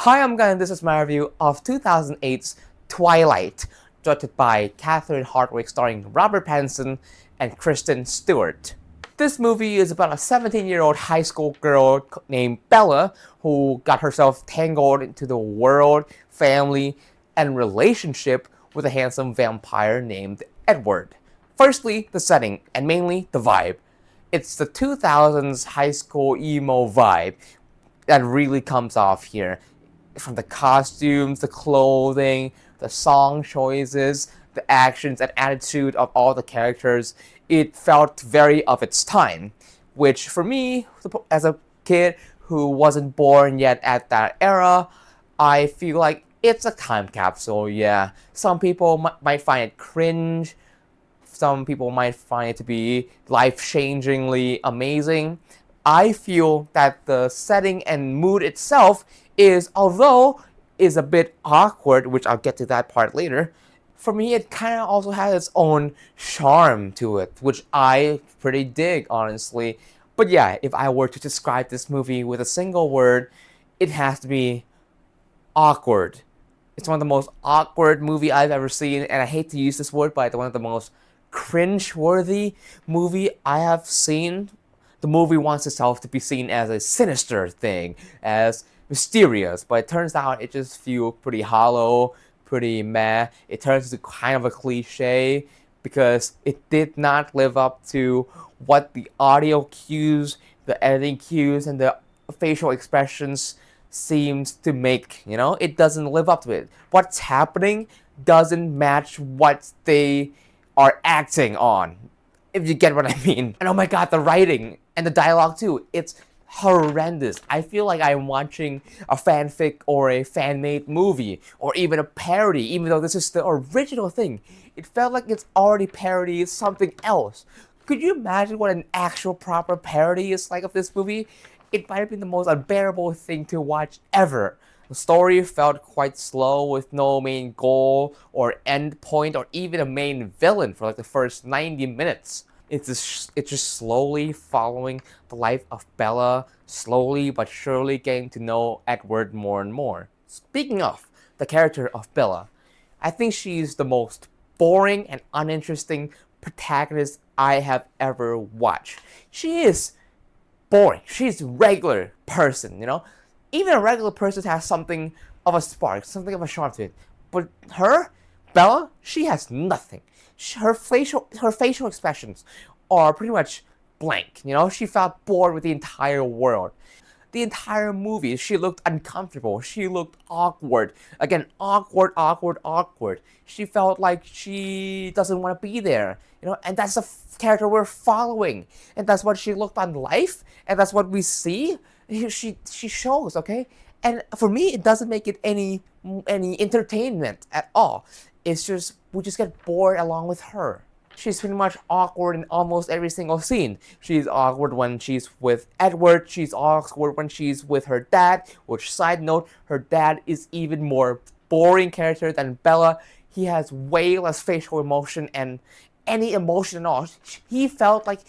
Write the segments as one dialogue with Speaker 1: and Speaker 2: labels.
Speaker 1: Hi, I'm Gunn and this is my review of 2008's Twilight, directed by Hardwicke, starring Robert Pattinson and Kristen Stewart. This movie is about a 17-year-old high school girl named Bella who got herself tangled into the world, family, and relationship with a handsome vampire named Edward. Firstly, the setting, and mainly the vibe. It's the 2000s high school emo vibe that really comes off here. From the costumes, the clothing, the song choices, the actions and attitude of all the characters, it felt very of its time. Which for me, as a kid who wasn't born yet at that era, I feel like it's a time capsule, yeah. Some people might find it cringe. Some people might find it to be life-changingly amazing. I feel that the setting and mood itself although is a bit awkward, which I'll get to that part later, for me it kind of also has its own charm to it, which I pretty dig, honestly. But yeah, if I were to describe this movie with a single word, it has to be awkward. It's one of the most awkward movie I've ever seen, and I hate to use this word, but it's one of the most cringe-worthy movie I have seen. The movie wants itself to be seen as a sinister thing, as mysterious, but it turns out it just feels pretty hollow, pretty meh. It turns into kind of a cliche because it did not live up to what the audio cues, the editing cues, and the facial expressions seems to make, It doesn't live up to it. What's happening doesn't match what they are acting on, if you get what I mean. And oh my god, the writing and the dialogue too, it's horrendous. I feel like I'm watching a fanfic or a fan-made movie, or even a parody, even though this is the original thing. It felt like it's already parodied something else. Could you imagine what an actual proper parody is like of this movie? It might have been the most unbearable thing to watch ever. The story felt quite slow, with no main goal or end point or even a main villain for like the first 90 minutes. It's just slowly following the life of Bella, slowly but surely getting to know Edward more and more. Speaking of the character of Bella, I think she's the most boring and uninteresting protagonist I have ever watched. She is boring. She's a regular person, Even a regular person has something of a spark, something of a charm to it. But Bella, she has nothing. Her facial expressions are pretty much blank. She felt bored with the entire world. The entire movie, she looked uncomfortable. She looked awkward. Again, awkward. She felt like she doesn't want to be there. And that's the character we're following. And that's what she looked on life. And that's what we see. She shows, okay? And for me, it doesn't make it any entertainment at all. It's just, we just get bored along with her. She's pretty much awkward in almost every single scene. She's awkward when she's with Edward. She's awkward when she's with her dad. Which, side note, her dad is even more boring character than Bella. He has way less facial emotion and any emotion at all. He felt like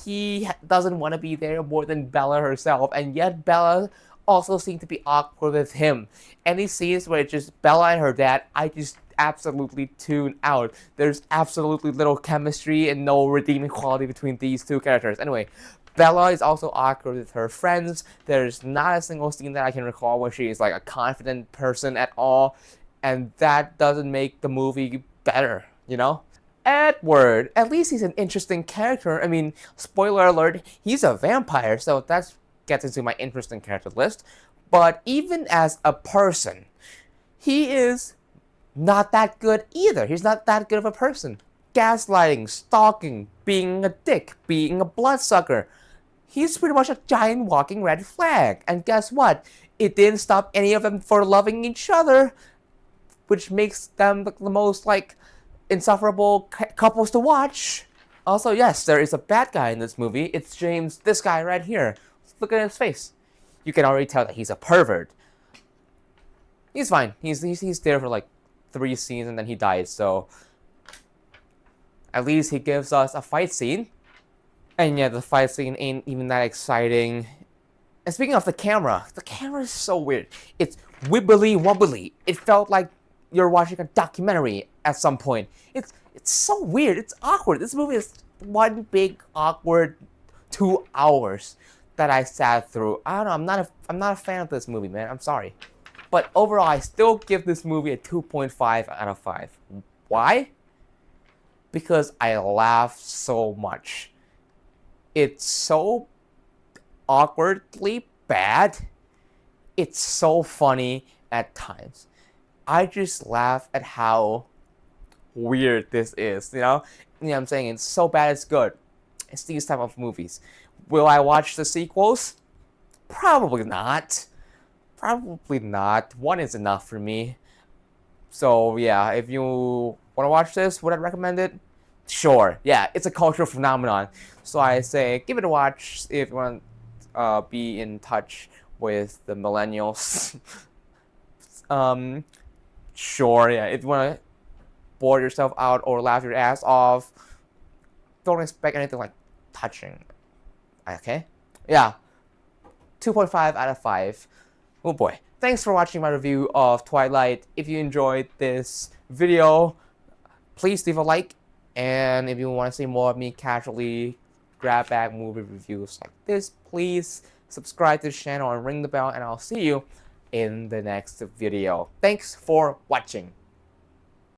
Speaker 1: he doesn't want to be there more than Bella herself, and yet Bella also seemed to be awkward with him. Any scenes where it's just Bella and her dad, I just absolutely tune out. There's absolutely little chemistry and no redeeming quality between these two characters. Anyway, Bella is also awkward with her friends. There's not a single scene that I can recall where she is like a confident person at all, and that doesn't make the movie better, Edward, at least he's an interesting character. I mean, spoiler alert, he's a vampire, so that gets into my interesting character list. But even as a person, he is not that good either. He's not that good of a person. Gaslighting, stalking, being a dick, being a bloodsucker. He's pretty much a giant walking red flag. And guess what? It didn't stop any of them from loving each other, which makes them the most, insufferable couples to watch. Also, yes, there is a bad guy in this movie. It's James, this guy right here. Look at his face. You can already tell that he's a pervert. He's fine. He's there for 3 scenes and then he dies, so at least he gives us a fight scene. And yeah, the fight scene ain't even that exciting. And speaking of the camera is so weird. It's wibbly wobbly. It felt like you're watching a documentary at some point. It's so weird. It's awkward. This movie is one big awkward 2 hours that I sat through. I don't know. I'm not a fan of this movie, man. I'm sorry. But overall, I still give this movie a 2.5 out of 5. Why? Because I laughed so much. It's so awkwardly bad. It's so funny at times. I just laugh at how weird this is, you know? You know what I'm saying? It's so bad it's good. It's these type of movies. Will I watch the sequels? Probably not. Probably not. One is enough for me. So yeah, if you want to watch this, would I recommend it? Sure. Yeah, it's a cultural phenomenon. So I say give it a watch if you want to be in touch with the millennials. Sure. Yeah, if you want to bore yourself out or laugh your ass off, don't expect anything like touching. Okay? Yeah. 2.5 out of 5. Oh boy. Thanks for watching my review of Twilight. If you enjoyed this video, please leave a like. And if you want to see more of me casually grab bag movie reviews like this, please subscribe to the channel and ring the bell, and I'll see you in the next video. Thanks for watching.